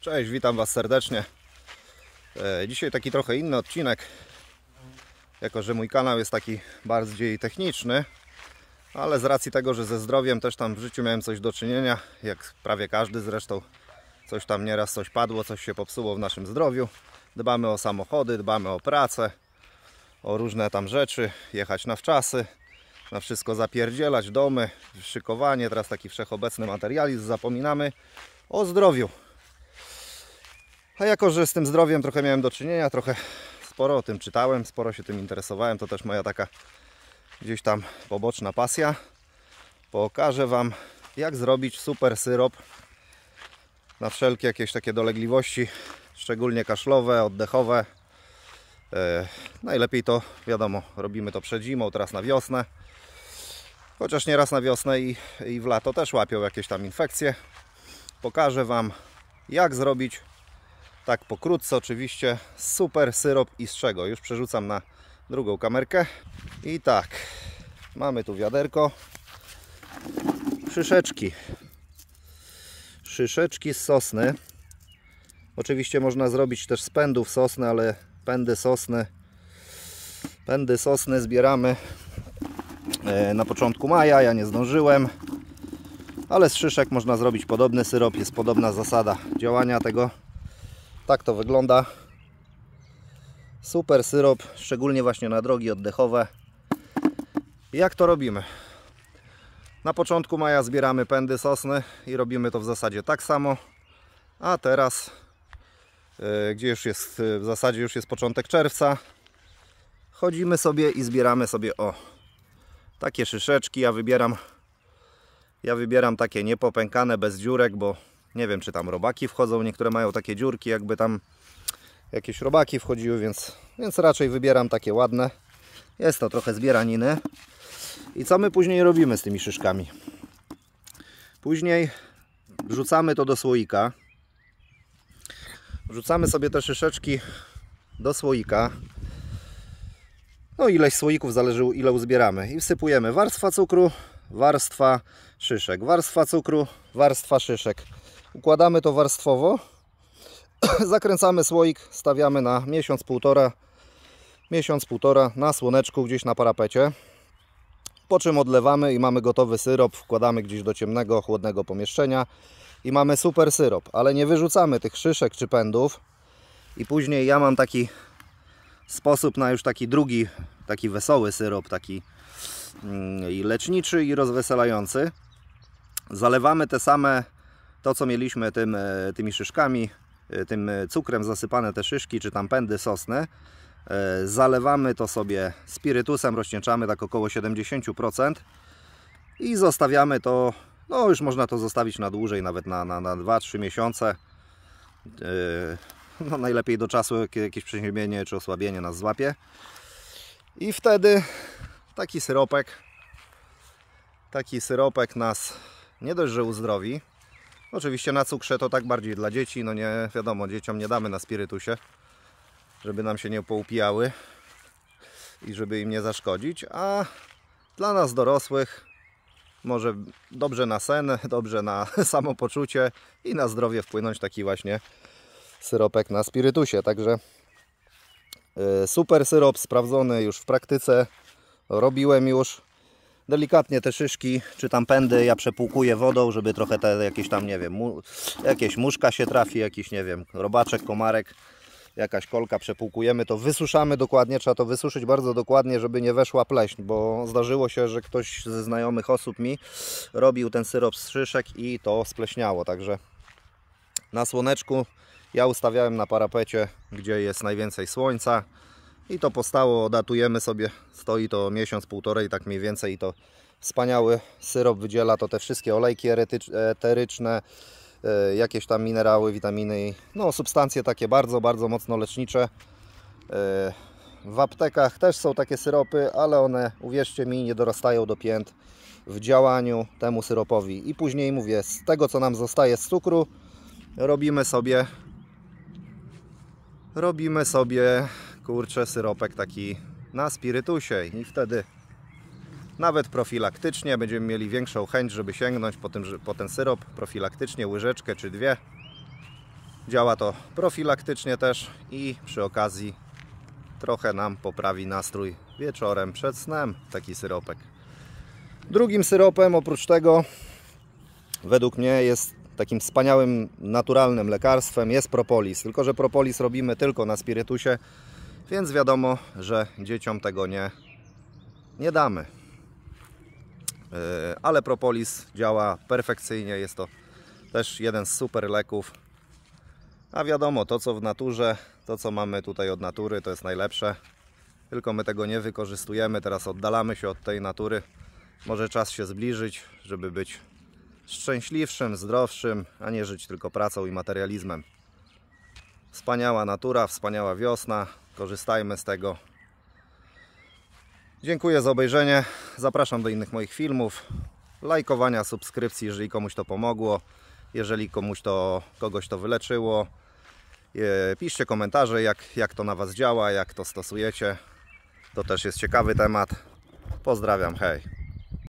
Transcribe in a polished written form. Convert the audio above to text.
Cześć, witam Was serdecznie. Dzisiaj taki trochę inny odcinek, jako że mój kanał jest taki bardziej techniczny, ale z racji tego, że ze zdrowiem też tam w życiu miałem coś do czynienia, jak prawie każdy zresztą, coś tam nieraz coś padło, coś się popsuło w naszym zdrowiu. Dbamy o samochody, dbamy o pracę, o różne tam rzeczy, jechać na wczasy, na wszystko zapierdzielać, domy, szykowanie, teraz taki wszechobecny materializm, zapominamy o zdrowiu. A jako, że z tym zdrowiem trochę miałem do czynienia, trochę sporo o tym czytałem, sporo się tym interesowałem, to też moja taka gdzieś tam poboczna pasja. Pokażę Wam, jak zrobić super syrop na wszelkie jakieś takie dolegliwości, szczególnie kaszlowe, oddechowe. Najlepiej to, wiadomo, robimy to przed zimą, teraz na wiosnę. Chociaż nieraz na wiosnę i w lato też łapią jakieś tam infekcje. Pokażę Wam, jak zrobić, tak pokrótce oczywiście, super syrop i z czego. Już przerzucam na drugą kamerkę. I tak, mamy tu wiaderko. Szyszeczki z sosny. Oczywiście można zrobić też z pędów sosny, ale pędy sosny zbieramy na początku maja. Ja nie zdążyłem, ale z szyszek można zrobić podobny syrop. Jest podobna zasada działania tego. Tak to wygląda. Super syrop, szczególnie właśnie na drogi oddechowe. Jak to robimy? Na początku maja zbieramy pędy sosny i robimy to w zasadzie tak samo. A teraz, gdzie już jest, w zasadzie już jest początek czerwca, chodzimy sobie i zbieramy sobie takie szyszeczki. Ja wybieram takie niepopękane, bez dziurek, bo nie wiem, czy tam robaki wchodzą. Niektóre mają takie dziurki, jakby tam jakieś robaki wchodziły, więc raczej wybieram takie ładne. Jest to trochę zbieraniny. I co my później robimy z tymi szyszkami? Później wrzucamy to do słoika. Wrzucamy sobie te szyszeczki do słoika. No ileś słoików, zależy ile uzbieramy. I wsypujemy warstwa cukru, warstwa szyszek, warstwa cukru, warstwa szyszek. Układamy to warstwowo. Zakręcamy słoik, stawiamy na miesiąc, półtora na słoneczku, gdzieś na parapecie. Po czym odlewamy i mamy gotowy syrop. Wkładamy gdzieś do ciemnego, chłodnego pomieszczenia i mamy super syrop. Ale nie wyrzucamy tych szyszek czy pędów. I później ja mam taki sposób na już taki drugi, taki wesoły syrop, taki i leczniczy, i rozweselający. Zalewamy to co mieliśmy tymi szyszkami, tym cukrem zasypane te szyszki, czy tam pędy sosny. Zalewamy to sobie spirytusem, rozcieńczamy tak około 70% i zostawiamy to, no już można to zostawić na dłużej, nawet na 2-3 miesiące. No najlepiej do czasu, jakieś przeziębienie czy osłabienie nas złapie. I wtedy taki syropek nas nie dość, że uzdrowi. Oczywiście na cukrze to tak bardziej dla dzieci, no nie wiadomo, dzieciom nie damy na spirytusie, żeby nam się nie poupijały i żeby im nie zaszkodzić, a dla nas dorosłych może dobrze na sen, dobrze na samopoczucie i na zdrowie wpłynąć taki właśnie syropek na spirytusie. Także super syrop, sprawdzony już w praktyce, robiłem już. Delikatnie te szyszki czy tam pędy ja przepłukuję wodą, żeby trochę te jakieś tam, nie wiem, jakieś muszka się trafi, jakiś, nie wiem, robaczek, komarek, jakaś kolka, przepłukujemy to, wysuszamy dokładnie, trzeba to wysuszyć bardzo dokładnie, żeby nie weszła pleśń, bo zdarzyło się, że ktoś ze znajomych osób mi robił ten syrop z szyszek i to spleśniało. Także na słoneczku ja ustawiałem na parapecie, gdzie jest najwięcej słońca. I to postało, datujemy sobie, stoi to miesiąc, półtorej, tak mniej więcej, i to wspaniały syrop wydziela to te wszystkie olejki eteryczne, jakieś tam minerały, witaminy, no substancje takie bardzo, bardzo mocno lecznicze. W aptekach też są takie syropy, ale one, uwierzcie mi, nie dorastają do pięt w działaniu temu syropowi. I później mówię, z tego co nam zostaje z cukru, robimy sobie kurczę, syropek taki na spirytusie i wtedy nawet profilaktycznie będziemy mieli większą chęć, żeby sięgnąć po ten syrop profilaktycznie, łyżeczkę czy dwie. Działa to profilaktycznie też i przy okazji trochę nam poprawi nastrój wieczorem przed snem taki syropek. Drugim syropem oprócz tego według mnie jest takim wspaniałym, naturalnym lekarstwem jest propolis. Tylko że propolis robimy tylko na spirytusie, więc wiadomo, że dzieciom tego nie damy. Ale propolis działa perfekcyjnie, jest to też jeden z super leków. A wiadomo, to co w naturze, to co mamy tutaj od natury, to jest najlepsze. Tylko my tego nie wykorzystujemy, teraz oddalamy się od tej natury. Może czas się zbliżyć, żeby być szczęśliwszym, zdrowszym, a nie żyć tylko pracą i materializmem. Wspaniała natura, wspaniała wiosna, korzystajmy z tego. Dziękuję za obejrzenie, zapraszam do innych moich filmów, lajkowania, subskrypcji, jeżeli komuś to pomogło, jeżeli kogoś to wyleczyło. Piszcie komentarze, jak to na Was działa, jak to stosujecie. To też jest ciekawy temat. Pozdrawiam, hej!